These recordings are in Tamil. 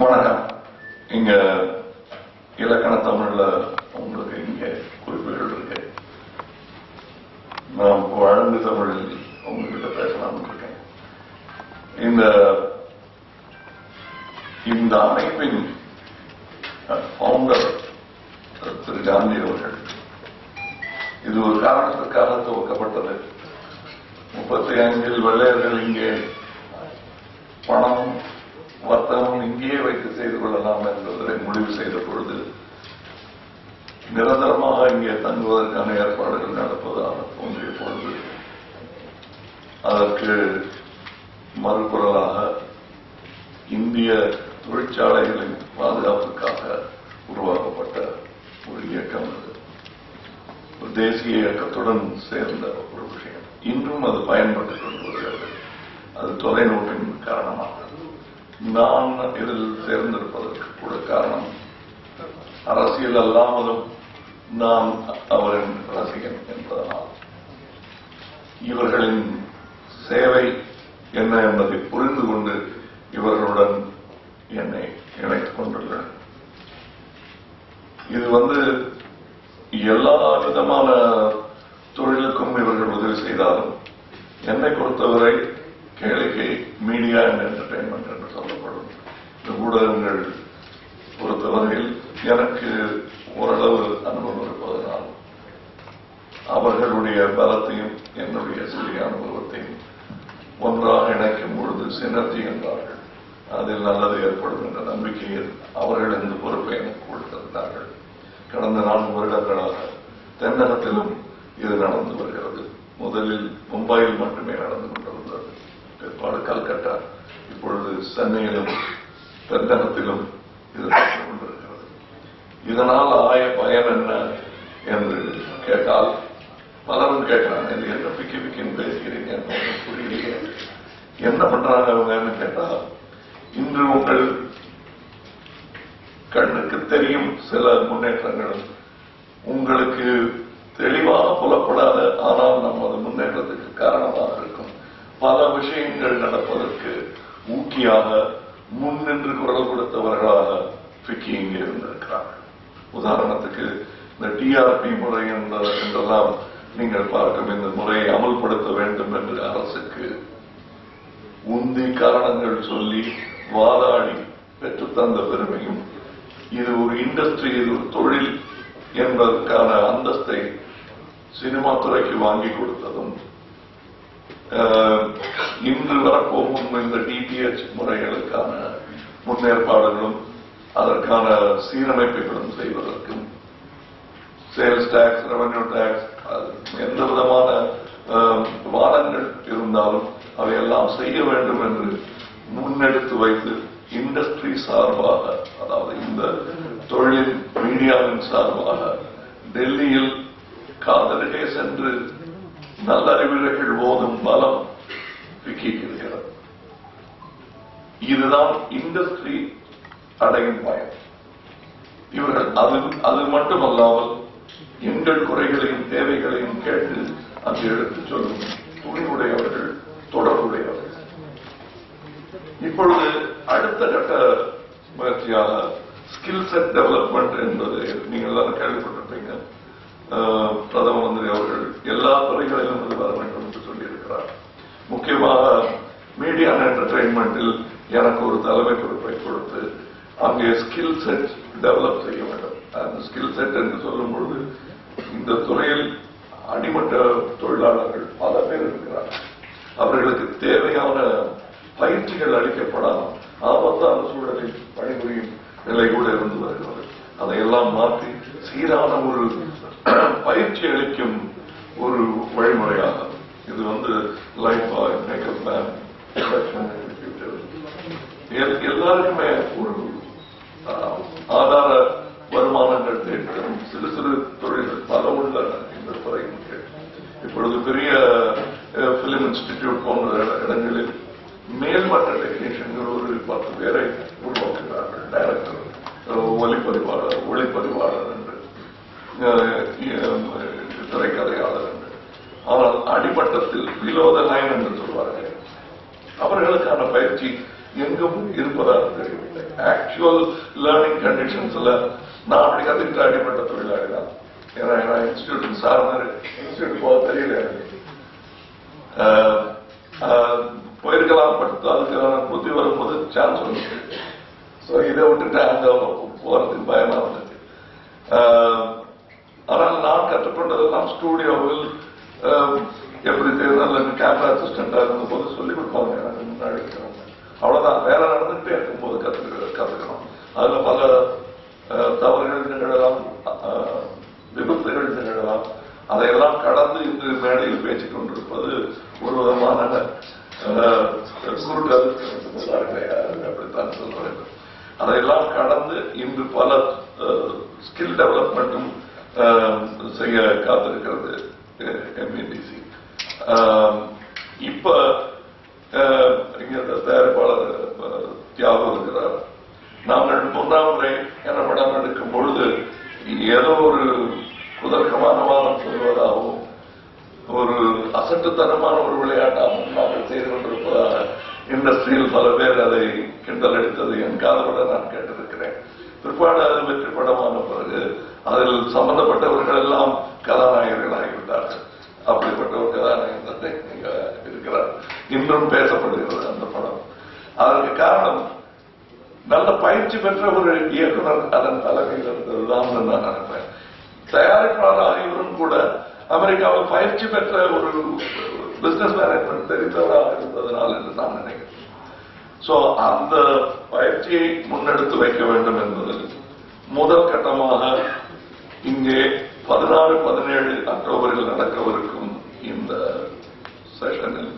வணக்கம். இங்க இலக்கண தமிழ்ல உங்களுக்கு இங்க குறிப்புகள் இருக்கு. நான் வழங்கு தமிழில் உங்ககிட்ட பேசலாம்னு இருக்கேன். இந்த அமைப்பின் ஃபவுண்டர் திரு காந்தி அவர்கள் இது ஒரு காரணத்திற்காக துவக்கப்பட்டது. 35 வெள்ளையர்கள் இங்கே பணம் வர்த்தகம் இங்கேயே வைத்து செய்து கொள்ளலாம் என்பதை முடிவு செய்த பொழுது நிரந்தரமாக இங்கே தங்குவதற்கான ஏற்பாடுகள் நடப்பதாக தோன்றிய பொழுது அதற்கு மறுகுரலாக இந்திய தொழிற்சாலைகளின் பாதுகாப்புக்காக உருவாக்கப்பட்ட ஒரு இயக்கம் அது. ஒரு தேசிய இயக்கத்துடன் சேர்ந்த ஒரு விஷயம். இன்றும் அது பயன்பட்டுக் கொண்டு வருகிறது. அது தொலைநோக்கின் காரணமாக. நான் இதில் சேர்ந்திருப்பதற்கு கூட காரணம் அரசியல் அல்லாமலும் நான் அவரின் ரசிகன் என்பதனால் இவர்களின் சேவை என்ன என்பதை புரிந்து கொண்டு இவர்களுடன் என்னை இணைத்துக் கொண்டுள்ளனர். இது எல்லா விதமான தொழிலுக்கும் இவர்கள் உதவி செய்தாலும் என்னை பொறுத்தவரை கேளிக்கை மீடியா அண்ட் என்டர்டைன்மெண்ட் என்று சொல்லப்படும் இந்த ஊடகங்கள் பொறுத்தவரையில் எனக்கு ஓரளவு அனுபவம் இருப்பதனால் அவர்களுடைய பலத்தையும் என்னுடைய சிறிய அனுபவத்தையும் ஒன்றாக இணைக்கும் பொழுது சினர்ஜி என்றார்கள். அதில் நல்லது ஏற்படும் என்ற நம்பிக்கையில் அவர்கள் இந்த பொறுப்பை எனக்கு கொடுத்திருந்தார்கள். கடந்த 4 வருடங்களாக தென்னகத்திலும் இது நடந்து வருகிறது. முதலில் மும்பையில் மட்டுமே நடந்து கொண்டிருந்தது. பிற்பாடு கல்கத்தா, இப்பொழுது சென்னையிலும் தென்னகத்திலும் இது நடந்து கொண்டிருக்கிறது. இதனால் ஆய பயன் என்ன என்று கேட்டால் பலரும் கேட்கிறாங்க. இது என்ன பிக்கின்னு பேசுகிறீங்க புரியலையே, என்ன பண்றாங்க அவங்கன்னு கேட்டால் இன்று உங்கள் கண்ணுக்கு தெரியும் சில முன்னேற்றங்களும் உங்களுக்கு தெளிவாக புலப்படாத ஆனால் நமது முன்னேற்றத்துக்கு காரணமாக இருக்கும் பல விஷயங்கள் நடப்பதற்கு ஊக்கியாக முன்னின்று குரல் கொடுத்தவர்களாக பிக்கி இங்கே இருந்திருக்கிறார்கள். உதாரணத்துக்கு இந்த டிஆர்பி முறை என்றெல்லாம் நீங்கள் பார்க்கும் இந்த முறையை அமல்படுத்த வேண்டும் என்று அரசுக்கு உந்தி காரணங்கள் சொல்லி வாதாடி பெற்றுத்தந்த பெருமையும் இது ஒரு இண்டஸ்ட்ரி, இது ஒரு தொழில் என்பதற்கான அந்தஸ்தை சினிமா துறைக்கு வாங்கி கொடுத்ததும் இன்று வரப்போகும் இந்த டிடிஎச் முறைகளுக்கான முன்னேற்பாடுகளும் அதற்கான சீரமைப்புகளும் செய்வதற்கும் சேல்ஸ் டாக்ஸ், ரெவன்யூ டாக்ஸ், எந்த விதமான வாதங்கள் இருந்தாலும் அவையெல்லாம் செய்ய வேண்டும் என்று முன்னெடுத்து வைத்து இண்டஸ்ட்ரி சார்பாக, அதாவது இந்த தொழில் மீடியாவின் சார்பாக டெல்லியில் காதலிலே சென்று நல்லறிவுரைகள் போதும் பலம் இருக்கிறது. இதுதான் இண்டஸ்ட்ரி அடையும் பயன். இவர்கள் அது மட்டுமல்லாமல் எங்கள் குறைகளையும் தேவைகளையும் கேட்டு அங்கு எடுத்துச் சொல்லும் துணிவுடையவர்கள், தொடர்புடையவர்கள். இப்பொழுது அடுத்த கட்ட முயற்சியாக ஸ்கில் செட் டெவலப்மெண்ட் என்பது நீங்கள் எல்லாரும் கேள்விப்பட்டிருப்பீங்க. பிரதம மந்திரி அவர்கள் எல்லா துறைகளிலும் இது வர வேண்டும் என்று சொல்லியிருக்கிறார். முக்கியமாக மீடியா அண்ட் என்டர்டைன்மெண்டில் எனக்கு ஒரு தலைமை பொறுப்பை கொடுத்து அங்கே ஸ்கில் செட் டெவலப் செய்ய வேண்டும். அந்த ஸ்கில் செட் என்று சொல்லும் பொழுது இந்த துறையில் அடிமட்ட தொழிலாளர்கள் பல பேர் இருக்கிறார்கள். அவர்களுக்கு தேவையான பயிற்சிகள் அளிக்கப்படாமல் ஆபத்தான சூழலில் பணிபுரியும் நிலை கூட இருந்து வருகிறது. அதையெல்லாம் மாற்றி சீரான ஒரு பயிற்சி அளிக்கும் ஒரு வழிமுறையாக இது லைஃப் மேக்கப் மேன் எல்லாருக்குமே ஒரு ஆதார வருமானங்கள் தேடும் சிறு சிறு தொழில்கள் பல உள்ளன இந்த துறையின் கீழ். இப்பொழுது பெரிய பிலிம் இன்ஸ்டிடியூட் போன்ற இடங்களில் மேல்மட்ட டெக்னீஷியன்கள் ஒரு 10 பேரை உருவாக்குகிறார்கள். டைரக்டர், ஒளிப்பதிவாளர் என்று, திரைக்கதையாளர் என்று. ஆனால் அடிமட்டத்தில் பிலோ த லைன் என்று சொல்வார்கள். அவர்களுக்கான பயிற்சி எங்கும் இருப்பதாக தெரியவில்லை. ஆக்சுவல் லேர்னிங் கண்டிஷன்ஸ்ல நான் அப்படி கத்துக்கிட்ட அடிப்பட்ட தொழிலாளி தான். ஏன்னா நான் இன்ஸ்டிடியூட் சார்ந்த இன்ஸ்டிடியூட் போக தெரியல எனக்கு. போயிருக்கலாம், பட் அதுக்கான புத்தி வரும்போது சான்ஸ் வந்துச்சு. ஸோ இதை விட்டுட்டு அங்க போறதுக்கு பயமா இருந்துச்சு. ஆனால் நான் கற்றுக்கொண்டதெல்லாம் ஸ்டூடியோவில் எப்படி செய்யணும், கேமரா அசிஸ்டண்டா இருந்த போது சொல்லிக் கொடுப்பாங்க எனக்கு முன்னாடி இருக்கிறவங்க. அவ்வளவுதான், வேலை நடந்துகிட்டே இருக்கும்போது கத்துக்கணும். அதுல பல தவறுகள் நிகழலாம், விபத்துகள் நிகழலாம். அதையெல்லாம் கடந்து இன்று மேடையில் பேசிக் கொண்டிருப்பது ஒரு விதமான அப்படித்தான் சொல்ல வேண்டும். அதையெல்லாம் கடந்து இன்று பல ஸ்கில் டெவலப்மெண்ட்டும் செய்ய காத்திருக்கிறது எம்ஏடிசி. இப்ப இங்க தயாரிப்பாளர் தியாகம் இருக்கிறார். நாங்கள் 3ஆம் முறை என படம் எடுக்கும் பொழுது ஏதோ ஒரு குதர்க்கமான வாதம் சொல்வதாகவும் ஒரு அசட்டுத்தனமான ஒரு விளையாட்டாகவும் நாங்கள் செய்து கொண்டிருப்பதாக இண்டஸ்ட்ரியில் பல பேர் அதை கிண்டல் அடித்தது என் காதலோட நான் கேட்டிருக்கிறேன். பிற்பாடு அது வெற்றி படமான பிறகு அதில் சம்பந்தப்பட்டவர்கள் எல்லாம் கதாநாயகர்கள் ஆகிவிட்டார்கள். அப்படிப்பட்ட ஒரு கதாநாயகன் இருக்கிறார். இன்றும் பேசப்படுகிறது அந்த படம். அதற்கு காரணம் நல்ல பயிற்சி பெற்ற ஒரு இயக்குனர் அதன் தலைமையில் இருந்ததுதான் நான் நினைப்பேன். தயாரிப்பாளர் இவரும் கூட அமெரிக்காவில் பயிற்சி பெற்ற ஒரு பிசினஸ் மேனேஜ்மெண்ட் தெரிந்தவராக இருந்ததனால் என்று நான் நினைக்கிறேன். சோ அந்த பயிற்சியை முன்னெடுத்து வைக்க வேண்டும் என்பதில் முதல் கட்டமாக இங்கே 16-17 அக்டோபரில் நடக்கவிருக்கும் இந்த செஷனில்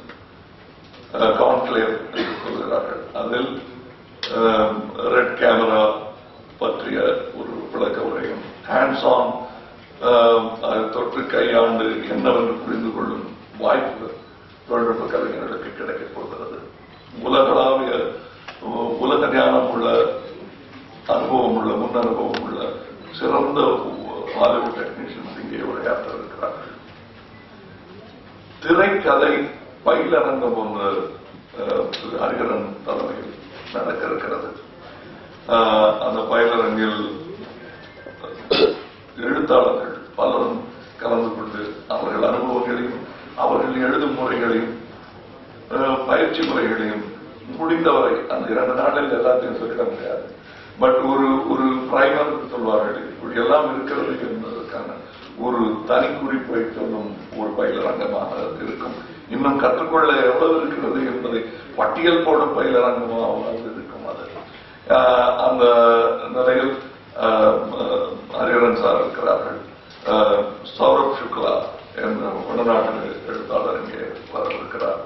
கான்க்ளேவ் என்று சொல்கிறார்கள். அதில் ரெட் கேமரா பற்றிய ஒரு விளக்க உரையும், ஹேண்ட்ஸ் ஆன் தொற்று கையாண்டு என்னவென்று புரிந்து கொள்ளும் வாய்ப்பு தொழில்நுட்ப கலைஞர்களுக்கு கிடைக்கப் போகிறது. உலகளாவிய உலக ஞானம் உள்ள அனுபவம் உள்ள முன் அனுபவம் உள்ள சிறந்த ஹாலிவுட் டெக்னீஷியன்ஸ் இங்கே உரையாற்ற இருக்கிறார்கள். திரைக்கதை பயிலரங்கம் ஒன்று ஹரிகரன் தலைமையில் நடக்க இருக்கிறது. அந்த பயிலரங்கில் எழுத்தாளர்கள் பலரும் கலந்து கொண்டு அவர்கள் அனுபவங்களையும் அவர்கள் எழுதும் முறைகளையும் பயிற்சி முறைகளையும் முடிந்தவரை அந்த 2 நாளில் எல்லாத்தையும் சொல்லிட முடியாது. பட் ஒரு பிரைமர் சொல்வார்கள், இப்படி எல்லாம் இருக்கிறது என்பதற்கான ஒரு தனி குறிப்பை சொல்லும் ஒரு பயிலரங்கமாக இருக்கும். இன்னும் கற்றுக்கொள்ள எவ்வளவு இருக்கிறது என்பதை பட்டியல் போடும் பயிலரங்கமாக இருக்கும். அது அந்த நிலையில் ஹரிஹரன் சார் இருக்கிறார்கள். சௌரப் சுக்லா என்ற வடநாட்டு எழுத்தாளர் இங்கே வரவிருக்கிறார்.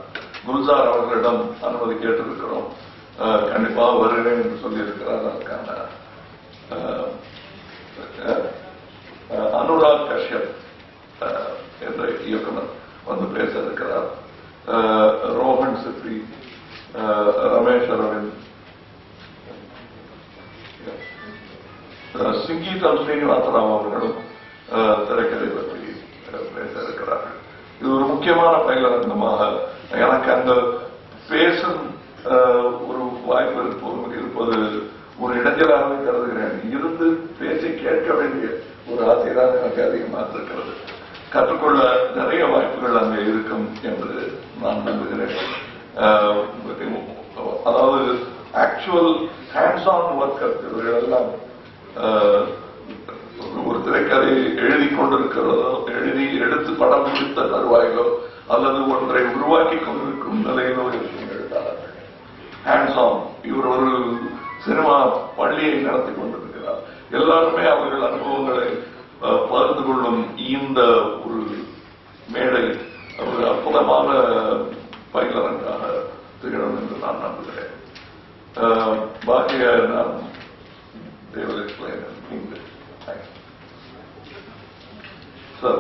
குல்சார் அவர்களிடம் அனுமதி கேட்டிருக்கிறோம், கண்டிப்பாக வருகிறேன் என்று சொல்லியிருக்கிறார். அதற்கான அனுராக் கஷ்யப் என்ற இயக்குனர் வந்து பேச இருக்கிறார். ரோஹன் சிப்பி, ரமேஷ் அரவிந்த், சிங்கீதம் ஸ்ரீனிவாசராவ் அவர்களும் திரைக்கதை பற்றி பேச இருக்கிறார்கள். இது ஒரு முக்கியமான பயிலரங்கமாக எனக்கு அந்த பேசும் ஒரு வாய்ப்பு இருப்பது ஒரு இடைஞ்சலாகவே கருதுகிறேன். இருந்து பேசி கேட்க வேண்டிய ஒரு ஆசைதான் எனக்கு அதிகமாக இருக்கிறது. கற்றுக்கொள்ள நிறைய வாய்ப்புகள் அங்கே இருக்கும் என்று நான் நம்புகிறேன். அதாவது ஆக்சுவல் ஹேண்ட்ஸ் ஆன் ஒர்க்கர் இவர்களெல்லாம் ஒரு திரைக்கதையை எழுதி கொண்டிருக்கிறதோ, எழுதி எடுத்து படம் முடித்த தருவாயிலோ அல்லது ஒன்றை உருவாக்கி கொண்டிருக்கும் நிலையிலோ இருக்கும் எழுத்தாளர்கள். ஹேண்ட்ஸ் ஆன் இவர் ஒரு சினிமா பள்ளியை நடத்தி கொண்டிருக்கிறார். எல்லாருமே அவர்கள் அனுபவங்களை பகிர்ந்து கொள்ளும் இந்த ஒரு மேடை ஒரு அற்புதமான பயிலரங்காக திகழும் என்று நான் நம்புகிறேன். பாக்கிய நான் they will explain it in English. Thank you. Sir,